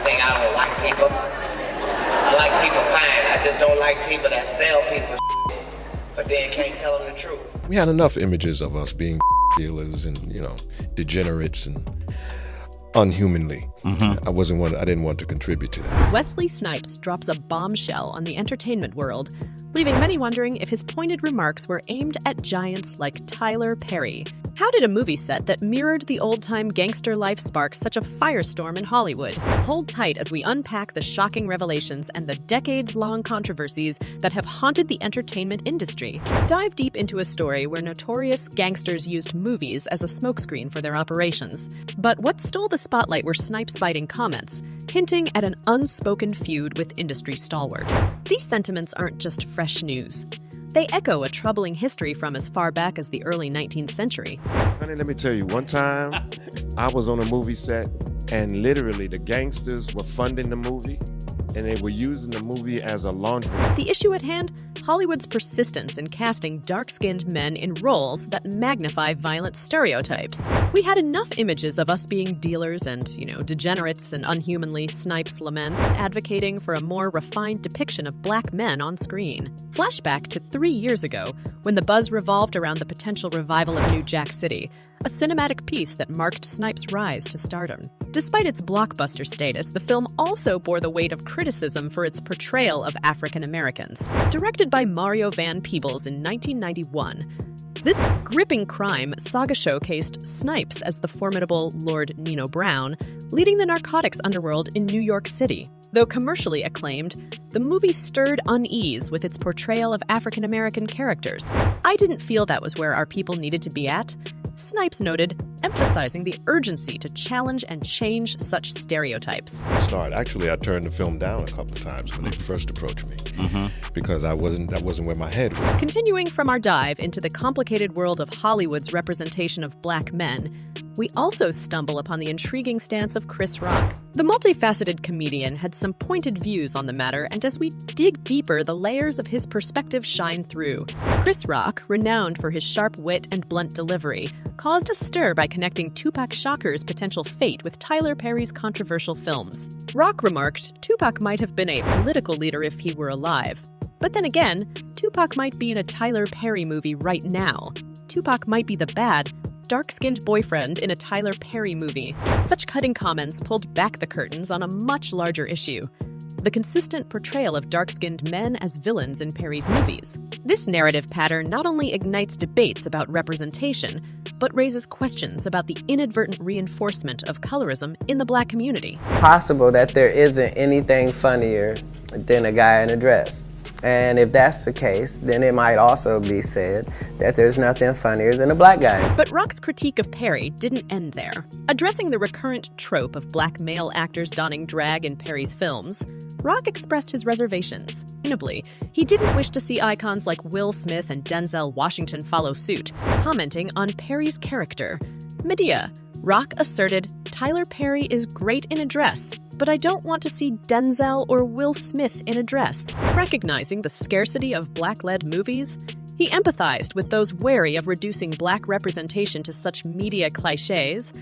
think I don't like people. I like people fine. I just don't like people that sell people but then can't tell them the truth. We had enough images of us being dealers and, degenerates and unhumanly. I didn't want to contribute to that. Wesley Snipes drops a bombshell on the entertainment world, leaving many wondering if his pointed remarks were aimed at giants like Tyler Perry. How did a movie set that mirrored the old-time gangster life spark such a firestorm in Hollywood? Hold tight as we unpack the shocking revelations and the decades-long controversies that have haunted the entertainment industry. Dive deep into a story where notorious gangsters used movies as a smokescreen for their operations. But what stole the spotlight were Snipes' biting comments, hinting at an unspoken feud with industry stalwarts. These sentiments aren't just fresh news. They echo a troubling history from as far back as the early 19th century. Honey, let me tell you, one time I was on a movie set and literally the gangsters were funding the movie and they were using the movie as a laundry. The issue at hand? Hollywood's persistence in casting dark-skinned men in roles that magnify violent stereotypes. We had enough images of us being dealers and, degenerates and unhumanly, Snipes laments, advocating for a more refined depiction of black men on screen. Flashback to 3 years ago, when the buzz revolved around the potential revival of New Jack City, a cinematic piece that marked Snipes' rise to stardom. Despite its blockbuster status, the film also bore the weight of criticism for its portrayal of African Americans. Directed by Mario Van Peebles in 1991, this gripping crime saga showcased Snipes as the formidable Lord Nino Brown, leading the narcotics underworld in New York City. Though commercially acclaimed, the movie stirred unease with its portrayal of African American characters. I didn't feel that was where our people needed to be at, Snipes noted, emphasizing the urgency to challenge and change such stereotypes. Actually, I turned the film down a couple of times when they first approached me because that wasn't where my head was. Continuing from our dive into the complicated world of Hollywood's representation of black men, we also stumble upon the intriguing stance of Chris Rock. The multifaceted comedian had some pointed views on the matter, and as we dig deeper, the layers of his perspective shine through. Chris Rock, renowned for his sharp wit and blunt delivery, caused a stir by connecting Tupac Shakur's potential fate with Tyler Perry's controversial films. Rock remarked Tupac might have been a political leader if he were alive. But then again, Tupac might be in a Tyler Perry movie right now. Tupac might be the bad, dark-skinned boyfriend in a Tyler Perry movie. Such cutting comments pulled back the curtains on a much larger issue: the consistent portrayal of dark-skinned men as villains in Perry's movies. This narrative pattern not only ignites debates about representation, but raises questions about the inadvertent reinforcement of colorism in the black community. Possible that there isn't anything funnier than a guy in a dress. And if that's the case, then it might also be said that there's nothing funnier than a black guy. But Rock's critique of Perry didn't end there. Addressing the recurrent trope of black male actors donning drag in Perry's films, Rock expressed his reservations. Notably, he didn't wish to see icons like Will Smith and Denzel Washington follow suit, commenting on Perry's character. Madea, Rock asserted, Tyler Perry is great in a dress, but I don't want to see Denzel or Will Smith in a dress. Recognizing the scarcity of black-led movies, he empathized with those wary of reducing black representation to such media cliches,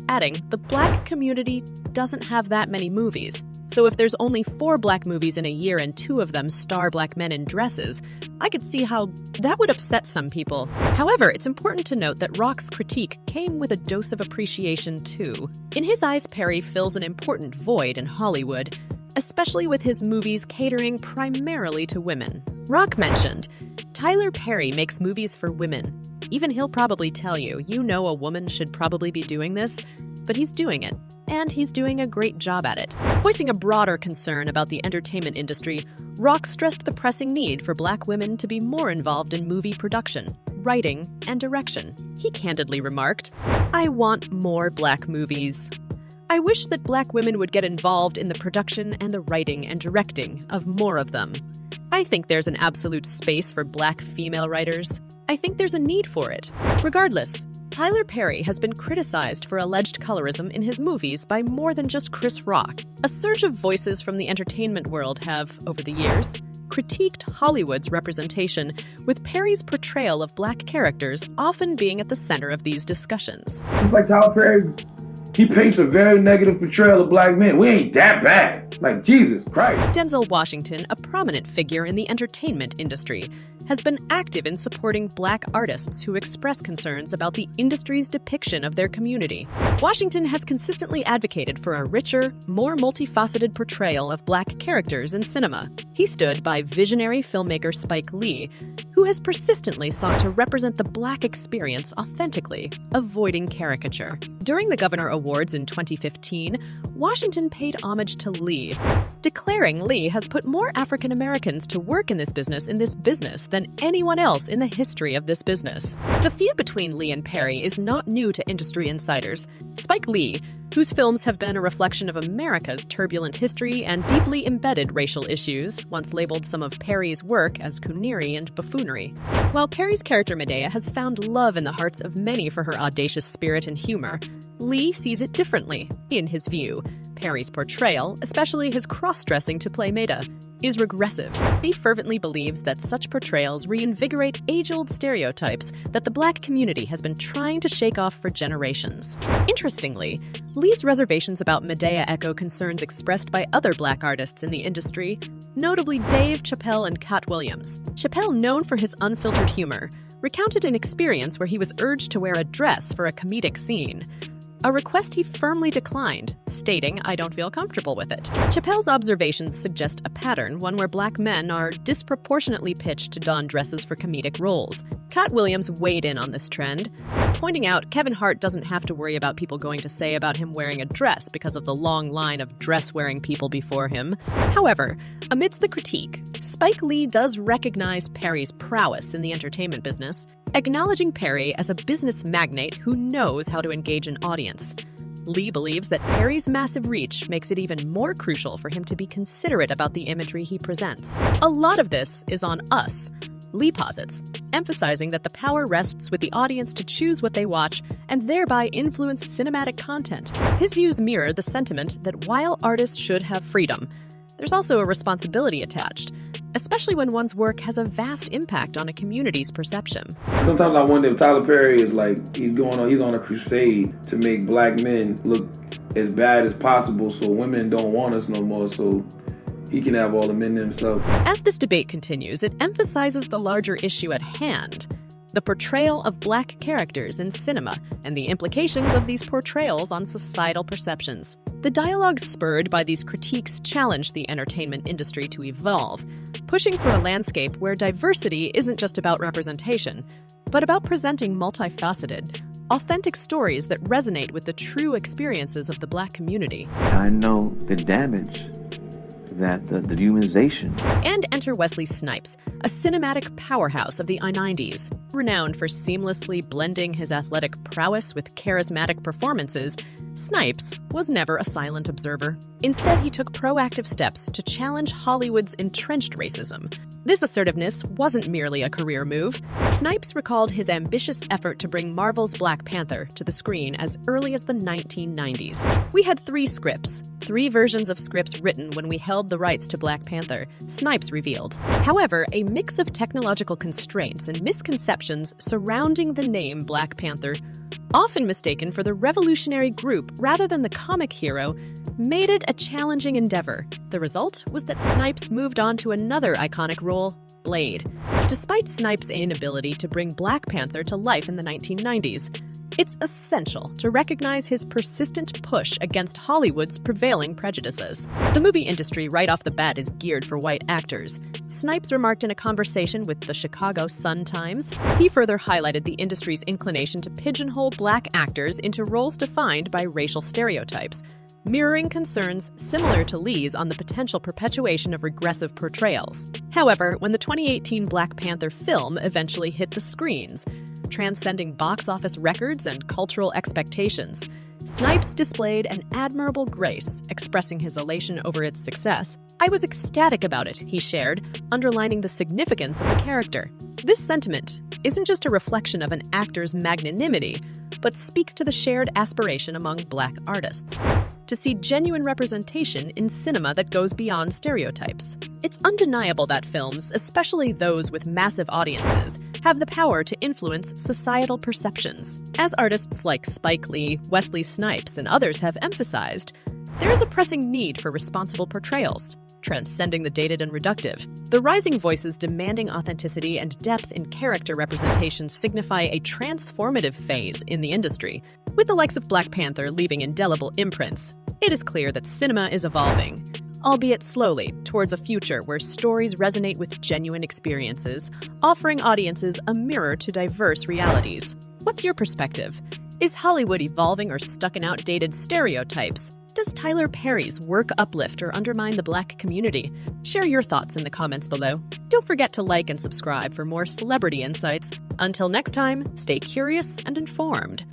adding, the black community doesn't have that many movies, so if there's only 4 black movies in a year and 2 of them star black men in dresses, I could see how that would upset some people. However, it's important to note that Rock's critique came with a dose of appreciation too. In his eyes, Perry fills an important void in Hollywood, especially with his movies catering primarily to women. Rock mentioned, Tyler Perry makes movies for women. Even he'll probably tell you, a woman should probably be doing this, but he's doing it, and he's doing a great job at it. Voicing a broader concern about the entertainment industry, Rock stressed the pressing need for black women to be more involved in movie production, writing, and direction. He candidly remarked, I want more black movies. I wish that black women would get involved in the production and the writing and directing of more of them. I think there's an absolute space for black female writers. I think there's a need for it. Regardless, Tyler Perry has been criticized for alleged colorism in his movies by more than just Chris Rock. A surge of voices from the entertainment world have, over the years, critiqued Hollywood's representation, with Perry's portrayal of black characters often being at the center of these discussions. It's like Tyler Perry He paints a very negative portrayal of black men. We ain't that bad. Like, Jesus Christ. Denzel Washington, a prominent figure in the entertainment industry, has been active in supporting black artists who express concerns about the industry's depiction of their community. Washington has consistently advocated for a richer, more multifaceted portrayal of black characters in cinema. He stood by visionary filmmaker Spike Lee, who has persistently sought to represent the black experience authentically, avoiding caricature. During the Governor Awards in 2015, Washington paid homage to Lee, declaring Lee has put more African Americans to work in this business than anyone else in the history of this business. The feud between Lee and Perry is not new to industry insiders. Spike Lee, whose films have been a reflection of America's turbulent history and deeply embedded racial issues, once labeled some of Perry's work as coonery and buffoonery. While Perry's character Madea has found love in the hearts of many for her audacious spirit and humor, Lee sees it differently. In his view, Perry's portrayal, especially his cross-dressing to play Madea, is regressive. He fervently believes that such portrayals reinvigorate age-old stereotypes that the black community has been trying to shake off for generations. Interestingly, Lee's reservations about Madea echo concerns expressed by other black artists in the industry, notably Dave Chappelle and Cat Williams. Chappelle, known for his unfiltered humor, recounted an experience where he was urged to wear a dress for a comedic scene, a request he firmly declined, stating, "I don't feel comfortable with it." Chappelle's observations suggest a pattern, one where black men are disproportionately pitched to don dresses for comedic roles. Cat Williams weighed in on this trend, pointing out Kevin Hart doesn't have to worry about people going to say about him wearing a dress because of the long line of dress-wearing people before him. However, amidst the critique, Spike Lee does recognize Perry's prowess in the entertainment business, acknowledging Perry as a business magnate who knows how to engage an audience. Lee believes that Perry's massive reach makes it even more crucial for him to be considerate about the imagery he presents. A lot of this is on us, Lee posits, emphasizing that the power rests with the audience to choose what they watch and thereby influence cinematic content. His views mirror the sentiment that while artists should have freedom, there's also a responsibility attached, especially when one's work has a vast impact on a community's perception. Sometimes I wonder if Tyler Perry is like, he's on a crusade to make black men look as bad as possible so women don't want us no more, so he can have all the men himself. As this debate continues, it emphasizes the larger issue at hand, the portrayal of black characters in cinema and the implications of these portrayals on societal perceptions. The dialogue spurred by these critiques challenge the entertainment industry to evolve, pushing for a landscape where diversity isn't just about representation, but about presenting multifaceted, authentic stories that resonate with the true experiences of the black community. I know the damage that the dehumanization. And enter Wesley Snipes, a cinematic powerhouse of the I-90s. Renowned for seamlessly blending his athletic prowess with charismatic performances, Snipes was never a silent observer. Instead, he took proactive steps to challenge Hollywood's entrenched racism. This assertiveness wasn't merely a career move. Snipes recalled his ambitious effort to bring Marvel's Black Panther to the screen as early as the 1990s. "We had 3 scripts. 3 versions of scripts written when we held the rights to Black Panther," Snipes revealed. However, a mix of technological constraints and misconceptions surrounding the name Black Panther, often mistaken for the revolutionary group rather than the comic hero, made it a challenging endeavor. The result was that Snipes moved on to another iconic role, Blade. Despite Snipes' inability to bring Black Panther to life in the 1990s, it's essential to recognize his persistent push against Hollywood's prevailing prejudices. The movie industry right off the bat is geared for white actors. Snipes remarked in a conversation with the Chicago Sun-Times. He further highlighted the industry's inclination to pigeonhole black actors into roles defined by racial stereotypes, mirroring concerns similar to Lee's on the potential perpetuation of regressive portrayals. However, when the 2018 Black Panther film eventually hit the screens, transcending box office records and cultural expectations, Snipes displayed an admirable grace, expressing his elation over its success. "I was ecstatic about it," he shared, underlining the significance of the character. This sentiment isn't just a reflection of an actor's magnanimity, but speaks to the shared aspiration among black artists to see genuine representation in cinema that goes beyond stereotypes. It's undeniable that films, especially those with massive audiences, have the power to influence societal perceptions. As artists like Spike Lee, Wesley Snipes, and others have emphasized, there is a pressing need for responsible portrayals, transcending the dated and reductive. The rising voices demanding authenticity and depth in character representations signify a transformative phase in the industry. With the likes of Black Panther leaving indelible imprints, it is clear that cinema is evolving, albeit slowly, towards a future where stories resonate with genuine experiences, offering audiences a mirror to diverse realities. What's your perspective? Is Hollywood evolving or stuck in outdated stereotypes? Does Tyler Perry's work uplift or undermine the Black community? Share your thoughts in the comments below. Don't forget to like and subscribe for more celebrity insights. Until next time, stay curious and informed.